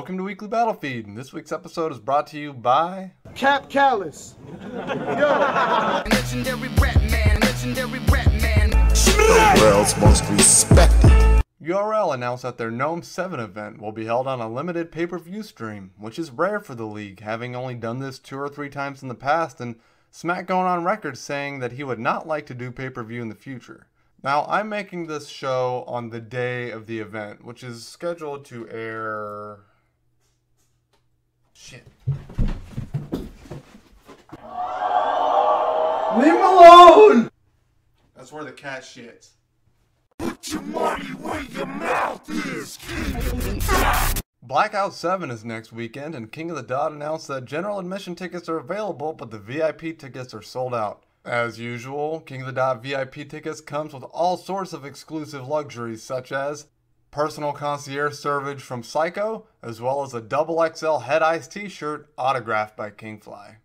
Welcome to Weekly Battle Feed, and this week's episode is brought to you by Cap Callus. Yo. Legendary rap man, legendary rap man. The world's most respected. URL announced that their NOME7 event will be held on a limited pay-per-view stream, which is rare for the league, having only done this 2 or 3 times in the past, and Smack going on record saying that he would not like to do pay-per-view in the future. Now, I'm making this show on the day of the event, which is scheduled to air... Shit. Leave him alone! That's where the cat shits. Put your money where your mouth is, kid. Blackout 7 is next weekend, and King of the Dot announced that general admission tickets are available, but the VIP tickets are sold out. As usual, King of the Dot VIP tickets comes with all sorts of exclusive luxuries, such as personal concierge service from Psycho, as well as a XXL Head Ice t-shirt autographed by Kingfly.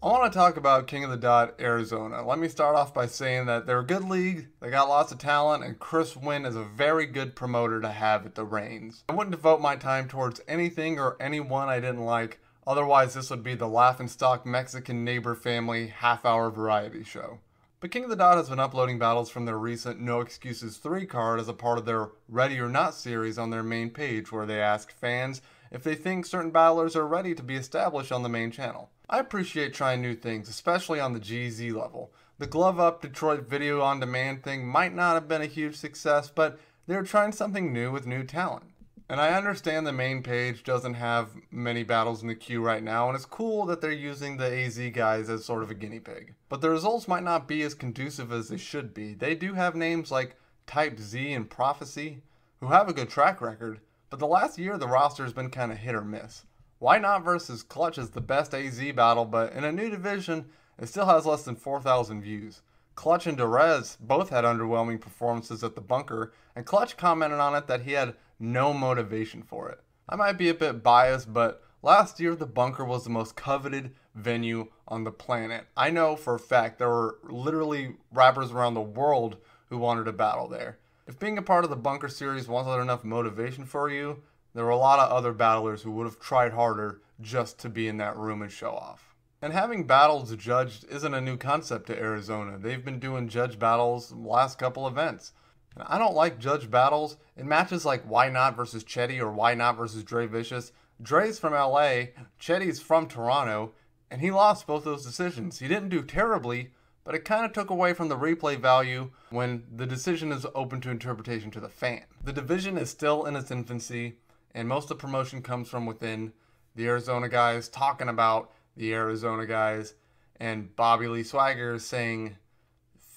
I want to talk about King of the Dot Arizona. Let me start off by saying that they're a good league, they got lots of talent, and Chris Wynn is a very good promoter to have at the reins. I wouldn't devote my time towards anything or anyone I didn't like, otherwise this would be the Laughingstock Mexican Neighbor Family half-hour variety show. But King of the Dot has been uploading battles from their recent No Excuses 3 card as a part of their Ready or Not series on their main page, where they ask fans if they think certain battlers are ready to be established on the main channel. I appreciate trying new things, especially on the GZ level. The Glove Up Detroit video on demand thing might not have been a huge success, but they were trying something new with new talent. And I understand the main page doesn't have many battles in the queue right now, and it's cool that they're using the AZ guys as sort of a guinea pig. But the results might not be as conducive as they should be. They do have names like Type Z and Prophecy, who have a good track record, but the last year the roster has been kind of hit or miss. Why Not versus Clutch is the best AZ battle, but in a new division, it still has less than 4,000 views. Clutch and Derez both had underwhelming performances at the bunker, and Clutch commented on it that he had no motivation for it. I might be a bit biased, but last year the bunker was the most coveted venue on the planet. I know for a fact there were literally rappers around the world who wanted to battle there. If being a part of the bunker series wasn't enough motivation for you, there were a lot of other battlers who would have tried harder just to be in that room and show off. And having battles judged isn't a new concept to Arizona. They've been doing judge battles the last couple events. And I don't like judge battles in matches like Why Not versus Chetty or Why Not versus Dre Vicious. Dre's from LA, Chetty's from Toronto, and he lost both those decisions. He didn't do terribly, but it kind of took away from the replay value when the decision is open to interpretation to the fan. The division is still in its infancy, and most of the promotion comes from within. The Arizona guys talking about the Arizona guys, and Bobby Lee Swagger is saying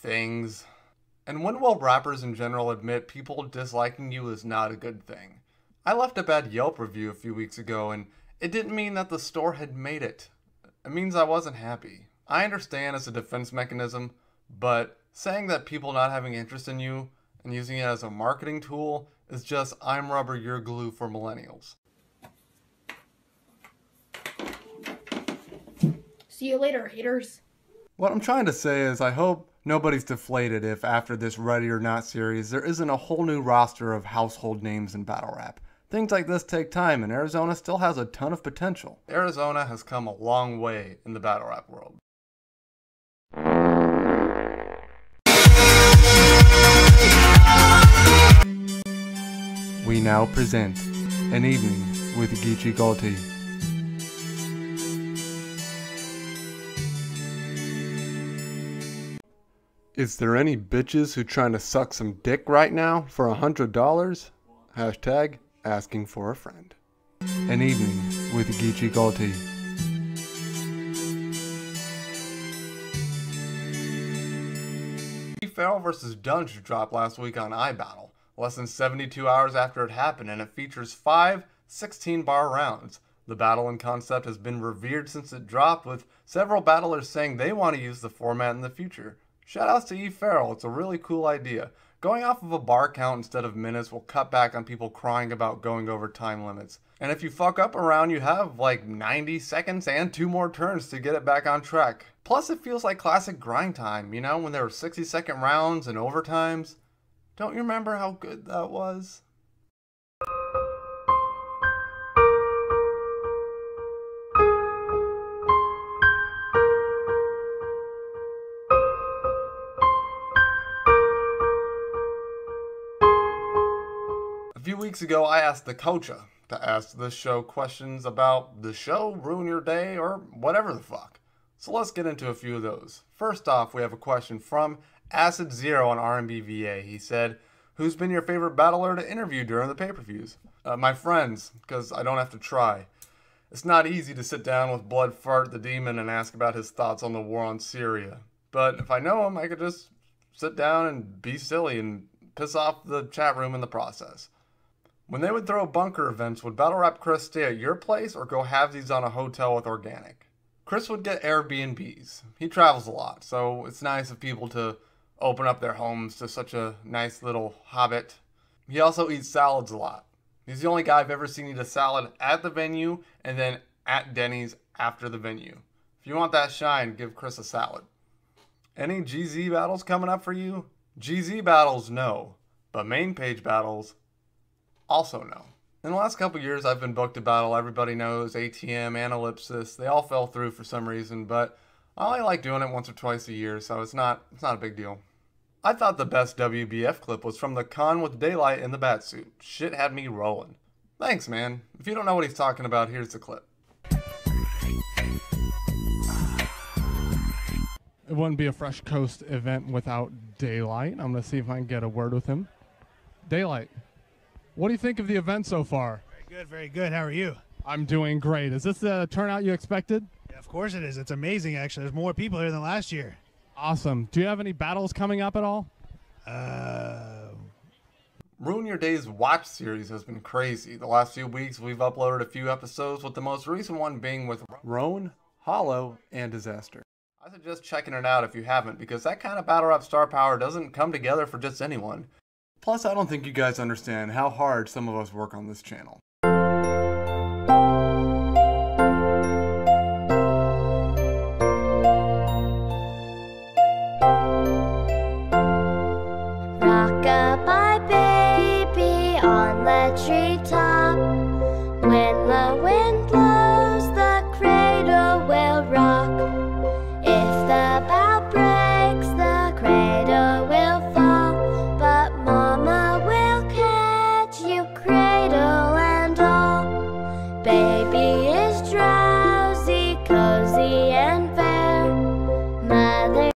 things. And when will rappers in general admit people disliking you is not a good thing? I left a bad Yelp review a few weeks ago, and it didn't mean that the store had made it. It means I wasn't happy. I understand it's a defense mechanism, but saying that people not having interest in you and using it as a marketing tool is just I'm rubber, you're glue for millennials. See you later, haters. What I'm trying to say is I hope nobody's deflated if after this Ready or Not series there isn't a whole new roster of household names in battle rap. Things like this take time, and Arizona still has a ton of potential. Arizona has come a long way in the battle rap world. We now present An Evening with Geechee Gotti. Is there any bitches who trying to suck some dick right now for $100? Hashtag asking for a friend. An Evening with Geechee Gotti. Farrell vs. Dunge dropped last week on iBattle, less than 72 hours after it happened, and it features 5 16-bar rounds. The battle and concept has been revered since it dropped, with several battlers saying they want to use the format in the future. Shoutouts to E. Farrell, it's a really cool idea. Going off of a bar count instead of minutes will cut back on people crying about going over time limits. And if you fuck up a round, you have like 90 seconds and 2 more turns to get it back on track. Plus it feels like classic grind time, you know, when there were 60-second rounds and overtimes. Don't you remember how good that was? weeks ago, I asked the Kocha to ask this show questions about the show, ruin your day, or whatever the fuck. So let's get into a few of those. First off, we have a question from Acid Zero on RMBVA. He said, who's been your favorite battler to interview during the pay-per-views? My friends, because I don't have to try. It's not easy to sit down with Blood Fart the Demon and ask about his thoughts on the war on Syria. But if I know him, I could just sit down and be silly and piss off the chat room in the process. When they would throw bunker events, would Battle Rap Chris stay at your place or go halvesies on a hotel with Organic? Chris would get Airbnbs. He travels a lot, so it's nice of people to open up their homes to such a nice little hobbit. He also eats salads a lot. He's the only guy I've ever seen eat a salad at the venue and then at Denny's after the venue. If you want that shine, give Chris a salad. Any GZ battles coming up for you? GZ battles, no. But main page battles, also no. In the last couple years, I've been booked to battle everybody knows, ATM, Analypsis. They all fell through for some reason, but I only like doing it once or twice a year, so it's not a big deal. I thought the best WBF clip was from the con with Daylight in the batsuit. Shit had me rolling. Thanks, man. If you don't know what he's talking about, here's the clip. It wouldn't be a Fresh Coast event without Daylight. I'm going to see if I can get a word with him. Daylight, what do you think of the event so far? Very good, very good. How are you? I'm doing great. Is this the turnout you expected? Yeah, of course it is. It's amazing, actually. There's more people here than last year. Awesome. Do you have any battles coming up at all? Ruin Your Day's watch series has been crazy. The last few weeks, we've uploaded a few episodes, with the most recent one being with Roan, Hollow, and Disaster. I suggest checking it out if you haven't, because that kind of battle rap star power doesn't come together for just anyone. Plus, I don't think you guys understand how hard some of us work on this channel. Rock-a-bye baby on the treetop. When the wind blows, the cradle will rock. If the bough breaks, the cradle will fall. But Mama will catch you, cradle and all. Baby is drowsy, cozy and fair. Mother